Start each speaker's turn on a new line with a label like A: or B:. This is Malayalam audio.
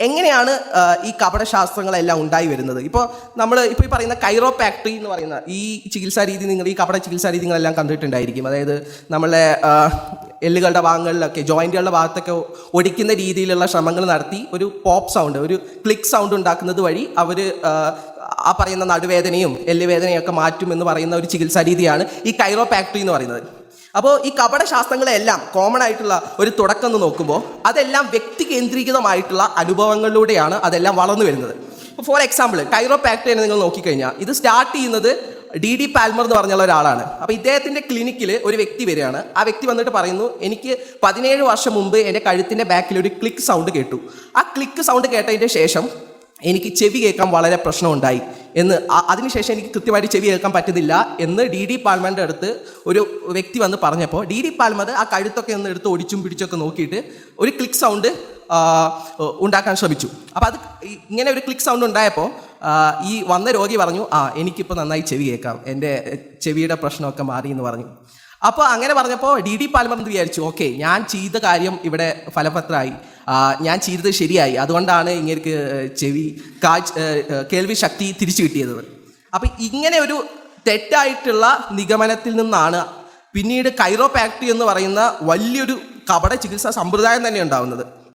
A: എങ്ങനെയാണ് ഈ കപടശാസ്ത്രങ്ങളെല്ലാം ഉണ്ടായി വരുന്നത്? ഇപ്പോൾ ഈ പറയുന്ന കൈറോപാക്ടറി എന്ന് പറയുന്ന ഈ ചികിത്സാ രീതി, ഈ കപട ചികിത്സാ രീതി നിങ്ങളെല്ലാം കണ്ടിട്ടുണ്ടായിരിക്കും. അതായത് നമ്മളെ എല്ലുകളുടെ ഭാഗങ്ങളിലൊക്കെ, ജോയിൻറ്റുകളുടെ ഭാഗത്തൊക്കെ ഒടിക്കുന്ന രീതിയിലുള്ള ശ്രമങ്ങൾ നടത്തി ഒരു പോപ്പ് സൗണ്ട്, ഒരു ക്ലിക്ക് സൗണ്ട് ഉണ്ടാക്കുന്നത് വഴി അവർ ആ പറയുന്ന നടുവേദനയും എല്ലുവേദനയൊക്കെ മാറ്റുമെന്ന് പറയുന്ന ഒരു ചികിത്സാ രീതിയാണ് ഈ കൈറോപാക്ടറി എന്ന് പറയുന്നത്. അപ്പോൾ ഈ കപടശാസ്ത്രങ്ങളെല്ലാം കോമൺ ആയിട്ടുള്ള ഒരു തുടക്കം എന്ന് നോക്കുമ്പോൾ അതെല്ലാം വ്യക്തി കേന്ദ്രീകൃതമായിട്ടുള്ള അനുഭവങ്ങളിലൂടെയാണ് അതെല്ലാം വളർന്നു വരുന്നത്. ഇപ്പോൾ ഫോർ എക്സാമ്പിൾ കൈറോപാക്ടറി നിങ്ങൾ നോക്കിക്കഴിഞ്ഞാൽ ഇത് സ്റ്റാർട്ട് ചെയ്യുന്നത് D.D. പാൽമർ എന്ന് പറഞ്ഞുള്ള ഒരാളാണ്. അപ്പോൾ ഇദ്ദേഹത്തിൻ്റെ ക്ലിനിക്കിൽ ഒരു വ്യക്തി വരികയാണ്. ആ വ്യക്തി വന്നിട്ട് പറയുന്നു, എനിക്ക് 17 വർഷം മുമ്പ് എൻ്റെ കഴുത്തിൻ്റെ ബാക്കിൽ ഒരു ക്ലിക്ക് സൗണ്ട് കേട്ടു. ആ ക്ലിക്ക് സൗണ്ട് കേട്ടതിൻ്റെ ശേഷം എനിക്ക് ചെവി കേൾക്കാൻ വളരെ പ്രശ്നമുണ്ടായി എന്ന്, അതിനുശേഷം എനിക്ക് കൃത്യമായിട്ട് ചെവി കേൾക്കാൻ പറ്റുന്നില്ല എന്ന് D.D. പാൽമറിൻ്റെ അടുത്ത് ഒരു വ്യക്തി വന്ന് പറഞ്ഞപ്പോൾ D.D. പാൽമർ ആ കഴുത്തൊക്കെ ഒന്ന് എടുത്ത് ഒടിച്ചും പിടിച്ചൊക്കെ നോക്കിയിട്ട് ഒരു ക്ലിക്ക് സൗണ്ട് ഉണ്ടാക്കാൻ ശ്രമിച്ചു. അപ്പോൾ അത് ഇങ്ങനെ ഒരു ക്ലിക്ക് സൗണ്ട് ഉണ്ടായപ്പോൾ ഈ വന്ന രോഗി പറഞ്ഞു, എനിക്കിപ്പോൾ നന്നായി ചെവി കേൾക്കാം, എൻ്റെ ചെവിയുടെ പ്രശ്നമൊക്കെ മാറി എന്ന് പറഞ്ഞു. അപ്പോൾ അങ്ങനെ പറഞ്ഞപ്പോൾ D.D. പാൽമർ എന്ന് വിചാരിച്ചു, ഓക്കെ, ഞാൻ ചെയ്ത കാര്യം ഇവിടെ ഫലപ്രദമായി, ഞാൻ ചെയ്തത് ശരിയായി, അതുകൊണ്ടാണ് ഇങ്ങനെ കേൾവി ശക്തി തിരിച്ചു കിട്ടിയത്. അപ്പം ഇങ്ങനെ ഒരു തെറ്റായിട്ടുള്ള നിഗമനത്തിൽ നിന്നാണ് പിന്നീട് കൈറോപാക്ടറി എന്ന് പറയുന്ന വലിയൊരു കപട ചികിത്സാ സമ്പ്രദായം തന്നെ ഉണ്ടാകുന്നത്.